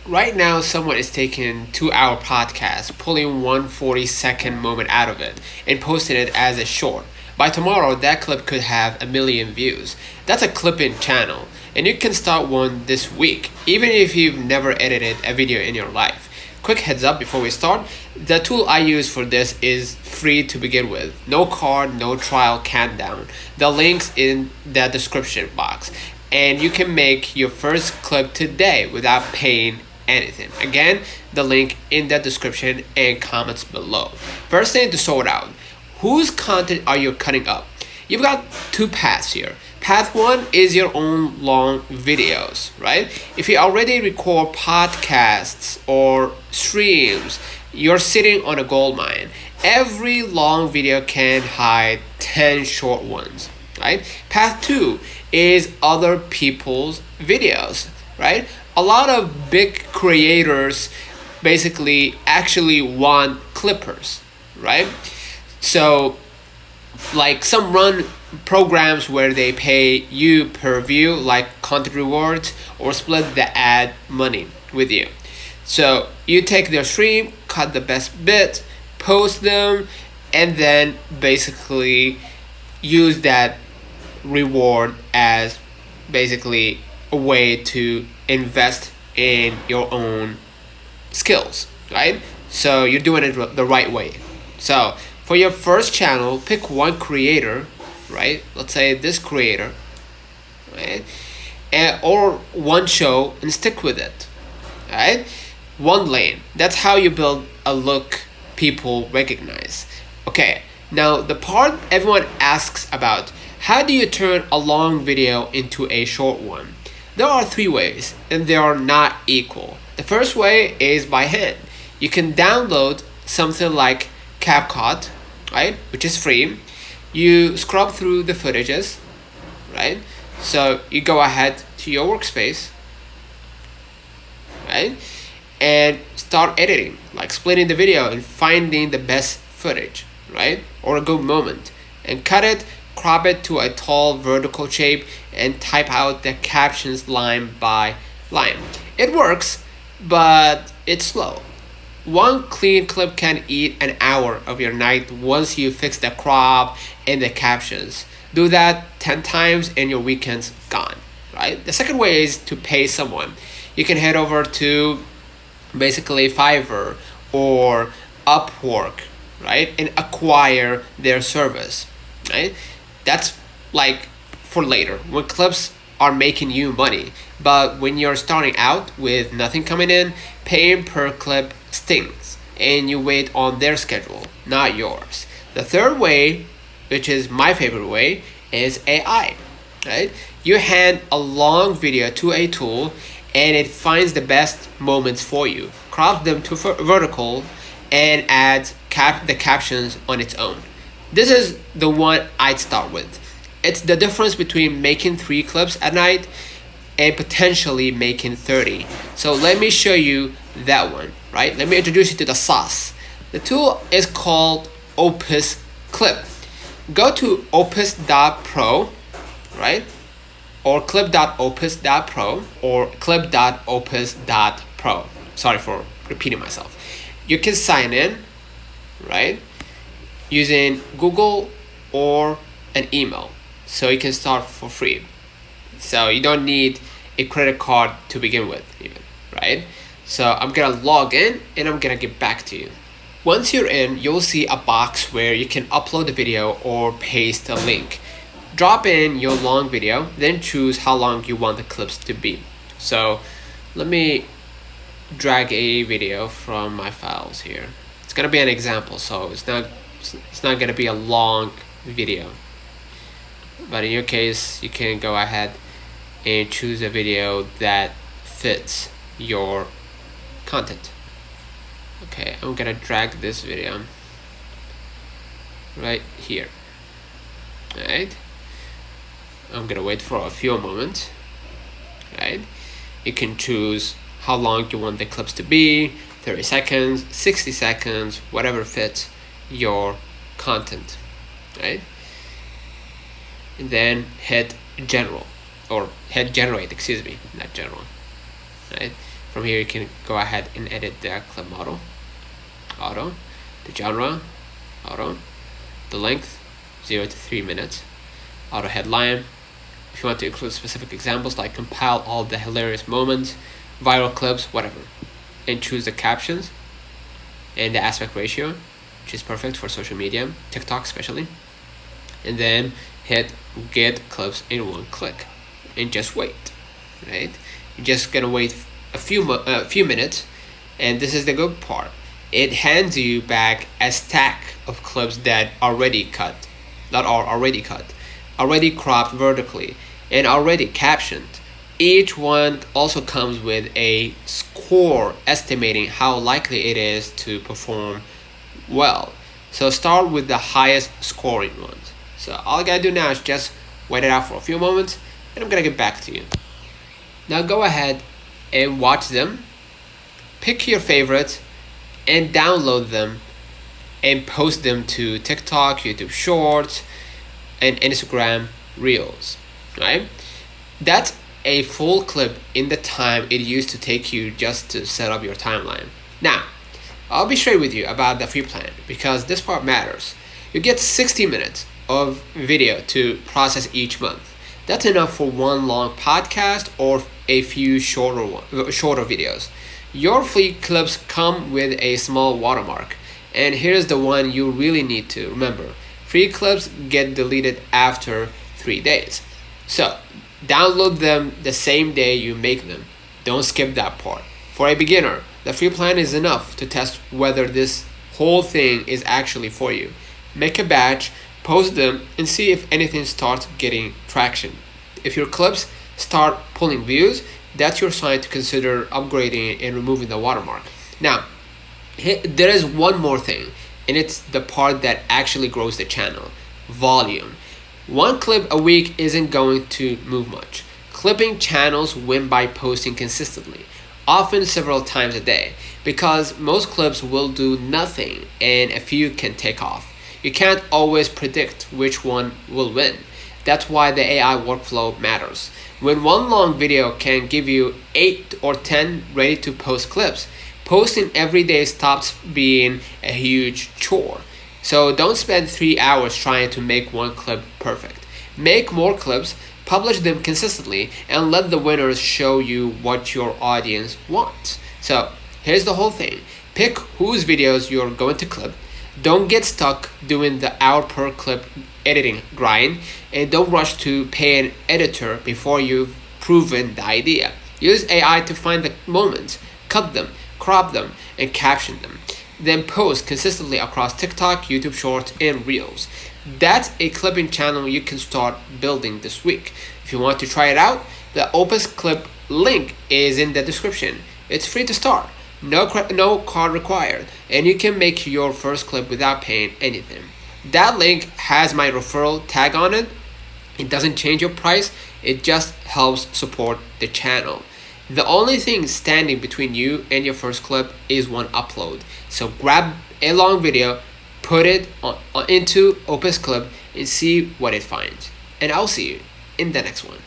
right now someone is taking 2 hour podcast, pulling one 40-second moment out of it and posting it as a short. By tomorrow, that clip could have 1 million views. That's a clipping channel, and you can start one this week, even if you've never edited a video in your life. Quick heads up before we start, the tool I use for this is free to begin with. No card, no trial countdown. The link's in the description box. And you can make your first clip today without paying anything. Again, the link in the description and comments below. First thing to sort out, whose content are you cutting up? You've got two paths here. Path one is your own long videos, right? If you already record podcasts or streams, you're sitting on a gold mine. Every long video can hide 10 short ones, right? Path two is other people's videos, right? A lot of big creators basically actually want clippers, right? So like some run programs where they pay you per view, like content rewards, or split the ad money with you. So you take their stream, cut the best bit, post them, and then basically use that reward as basically a way to invest in your own skills, right? So you're doing it the right way. So for your first channel, pick one creator, right? Let's say this creator, right? Or one show and stick with it, right? One lane. That's how you build a look people recognize. Okay, now the part everyone asks about, how do you turn a long video into a short one? There are three ways, and they are not equal. The first way is by hand. You can download something like CapCut, right, which is free. You scrub through the footages, right? So you go ahead to your workspace, right, and start editing, like splitting the video and finding the best footage, right, or a good moment, and cut it, crop it to a tall vertical shape, and type out the captions line by line. It works, but it's slow. One clean clip can eat an hour of your night once you fix the crop and the captions. Do that 10 times and your weekend's gone, right? The second way is to pay someone. You can head over to basically Fiverr or Upwork, right, and acquire their service, right? That's like for later when clips are making you money. But when you're starting out with nothing coming in, paying per clip stings, and you wait on their schedule, not yours. The third way, which is my favorite way, is AI, right? You hand a long video to a tool and it finds the best moments for you, crops them to vertical, and adds the captions on its own. This is the one I'd start with. It's the difference between making 3 clips at night and potentially making 30. So let me show you that one, right? Let me introduce you to the sauce. The tool is called Opus Clip. Go to opus.pro, right? Or clip.opus.pro or clip.opus.pro. Sorry for repeating myself. You can sign in, right, using Google or an email. So you can start for free. So you don't need a credit card to begin with even, right? So I'm gonna log in and I'm gonna get back to you. Once you're in, you'll see a box where you can upload the video or paste a link. Drop in your long video, then choose how long you want the clips to be. So let me drag a video from my files here. It's gonna be an example, so it's not gonna be a long video. But in your case, you can go ahead and choose a video that fits your content. Okay, I'm gonna drag this video right here. Right, I'm gonna wait for a few moments. Right, you can choose how long you want the clips to be, 30 seconds, 60 seconds, whatever fits your content. Right, and then hit general, or hit generate, excuse me, not general. Right, From here you can go ahead and edit the clip model, auto, the genre, auto, the length 0 to 3 minutes, auto headline. If you want to include specific examples like compile all the hilarious moments, viral clips, whatever, and choose the captions and the aspect ratio, which is perfect for social media, TikTok especially, and then hit get clips in one click and just wait, right? You're just gonna wait a few minutes, and this is the good part. It hands you back a stack of clips that already cut, already cropped vertically, and already captioned. Each one also comes with a score estimating how likely it is to perform well. So start with the highest scoring ones. So all I gotta do now is just wait it out for a few moments, and I'm gonna get back to you. Now go ahead and watch them, pick your favorites, and download them and post them to TikTok, YouTube Shorts, and Instagram Reels, right? That's a full clip in the time it used to take you just to set up your timeline. Now, I'll be straight with you about the free plan because this part matters. You get 60 minutes of video to process each month. That's enough for one long podcast or a few shorter videos. Your free clips come with a small watermark, and here's the one you really need to remember. Free clips get deleted after 3 days. So, download them the same day you make them. Don't skip that part. For a beginner, the free plan is enough to test whether this whole thing is actually for you. Make a batch, post them, and see if anything starts getting traction. If your clips start pulling views, that's your sign to consider upgrading and removing the watermark. Now, there is one more thing, and it's the part that actually grows the channel: volume. One clip a week isn't going to move much. Clipping channels win by posting consistently, often several times a day, because most clips will do nothing and a few can take off. You can't always predict which one will win. That's why the AI workflow matters. When one long video can give you 8 or 10 ready to post clips, posting every day stops being a huge chore. So don't spend 3 hours trying to make one clip perfect. Make more clips, publish them consistently, and let the winners show you what your audience wants. So here's the whole thing. Pick whose videos you're going to clip. Don't get stuck doing the hour per clip editing grind, and don't rush to pay an editor before you've proven the idea. Use AI to find the moments, cut them, crop them, and caption them. Then post consistently across TikTok, YouTube Shorts, and Reels. That's a clipping channel you can start building this week. If you want to try it out, the Opus Clip link is in the description. It's free to start, no card required, and you can make your first clip without paying anything. That link has my referral tag on it. It doesn't change your price, it just helps support the channel. The only thing standing between you and your first clip is one upload. So grab a long video, put it into Opus Clip, and see what it finds. And I'll see you in the next one.